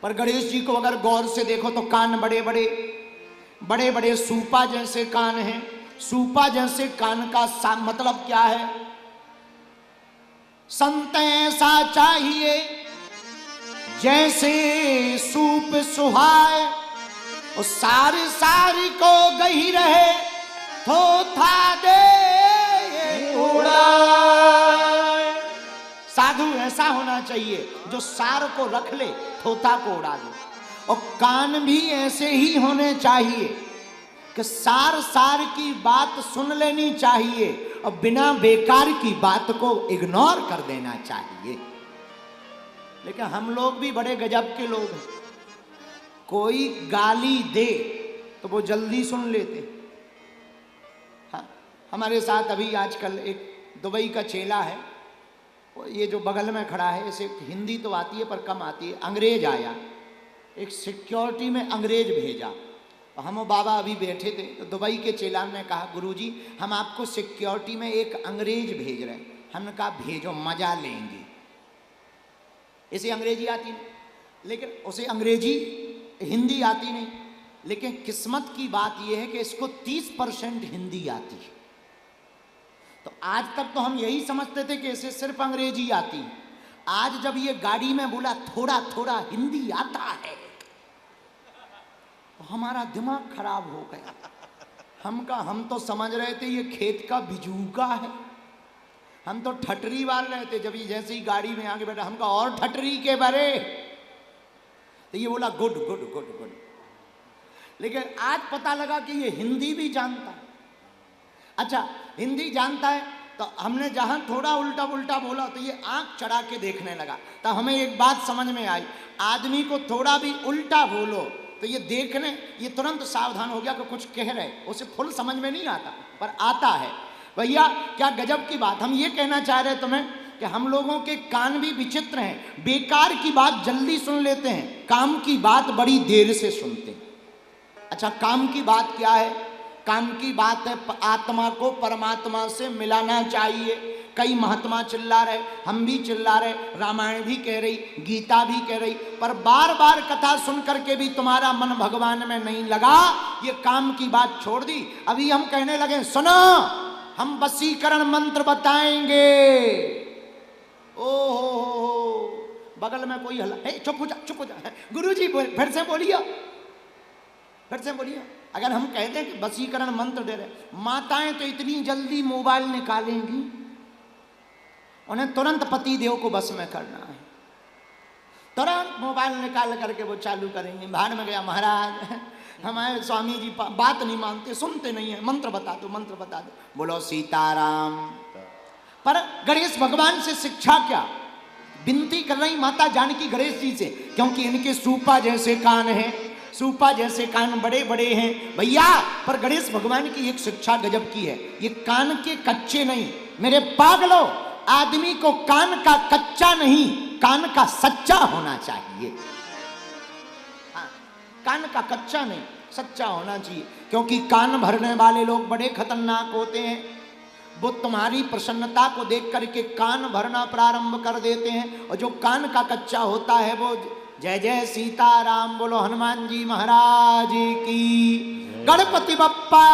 पर गणेश जी को अगर गौर से देखो तो कान बड़े बड़े बड़े बड़े सूपा जैसे कान हैं। सूपा जैसे कान का मतलब क्या है? संत ऐसा चाहिए जैसे सूप सुहाए, और सारी सारी को गही रहे थोथा दे उड़ाए। साधु ऐसा होना चाहिए जो सार को रख ले, थोथा को उड़ा दे। और कान भी ऐसे ही होने चाहिए कि सार सार की बात सुन लेनी चाहिए और बिना बेकार की बात को इग्नोर कर देना चाहिए। लेकिन हम लोग भी बड़े गजब के लोग हैं। कोई गाली दे तो वो जल्दी सुन लेते। हाँ, हमारे साथ अभी आजकल एक दुबई का चेला है, ये जो बगल में खड़ा है, इसे हिंदी तो आती है पर कम आती है। अंग्रेज आया, एक सिक्योरिटी में अंग्रेज भेजा। हम बाबा अभी बैठे थे तो दुबई के चेला ने कहा, गुरुजी हम आपको सिक्योरिटी में एक अंग्रेज भेज रहे हैं। हमने कहा भेजो, मजा लेंगे। इसे अंग्रेजी आती नहीं, लेकिन उसे अंग्रेजी हिंदी आती नहीं, लेकिन किस्मत की बात यह है कि इसको 30% हिंदी आती है। तो आज तक तो हम यही समझते थे कि इसे सिर्फ अंग्रेजी आती। आज जब ये गाड़ी में बोला थोड़ा थोड़ा हिंदी आता है तो हमारा दिमाग खराब हो गया। हम तो समझ रहे थे ये खेत का बिजूका है, हम तो ठटरी वाल रहे थे। जब ये जैसे ही गाड़ी में आगे बैठा, हमका और ठटरी के बारे, तो ये बोला गुड गुड गुड गुड। लेकिन आज पता लगा कि ये हिंदी भी जानता है। अच्छा, हिंदी जानता है तो हमने जहां थोड़ा उल्टा उल्टा बोला तो ये आंख चढ़ा के देखने लगा। तो हमें एक बात समझ में आई, आदमी को थोड़ा भी उल्टा बोलो तो ये देखने, ये तुरंत सावधान हो गया कि कुछ कह रहे। उसे फुल समझ में नहीं आता पर आता है। भैया क्या गजब की बात। हम ये कहना चाह रहे तुम्हें कि हम लोगों के कान भी विचित्र हैं। बेकार की बात जल्दी सुन लेते हैं, काम की बात बड़ी देर से सुनते हैं। अच्छा, काम की बात क्या है? काम की बात है आत्मा को परमात्मा से मिलाना चाहिए। कई महात्मा चिल्ला रहे, हम भी चिल्ला रहे, रामायण भी कह रही, गीता भी कह रही, पर बार बार कथा सुन करके भी तुम्हारा मन भगवान में नहीं लगा। ये काम की बात छोड़ दी। अभी हम कहने लगे सुनो, हम वशीकरण मंत्र बताएंगे। ओहो, बगल में कोई हला, चुप हो जा, चुप हो जा। गुरुजी फिर से बोलिए, फिर से बोलिए। अगर हम कहते हैं कि वशीकरण मंत्र दे रहे, माताएं तो इतनी जल्दी मोबाइल निकालेंगी, उन्हें तुरंत पति देव को बस में करना है। तुरंत मोबाइल निकाल करके वो चालू करेंगे। बाहर में गया, महाराज हमारे स्वामी जी बात नहीं मानते, सुनते नहीं है, मंत्र बता दो, मंत्र बता दो। बोलो सीताराम। पर गणेश भगवान से शिक्षा क्या? विनती कर रही माता जानकी गणेश जी से, क्योंकि इनके सूपा जैसे कान हैं, सूपा जैसे कान बड़े बड़े हैं भैया। पर गणेश भगवान की एक शिक्षा गजब की है, ये कान के कच्चे नहीं। मेरे पागलों, आदमी को कान का कच्चा नहीं, कान का सच्चा होना चाहिए। हाँ, कान का कच्चा नहीं, सच्चा होना चाहिए। क्योंकि कान भरने वाले लोग बड़े खतरनाक होते हैं। वो तुम्हारी प्रसन्नता को देख करके कान भरना प्रारंभ कर देते हैं। और जो कान का कच्चा होता है वो जय जय सीताराम बोलो, हनुमान जी महाराज की, गणपति बप्पा।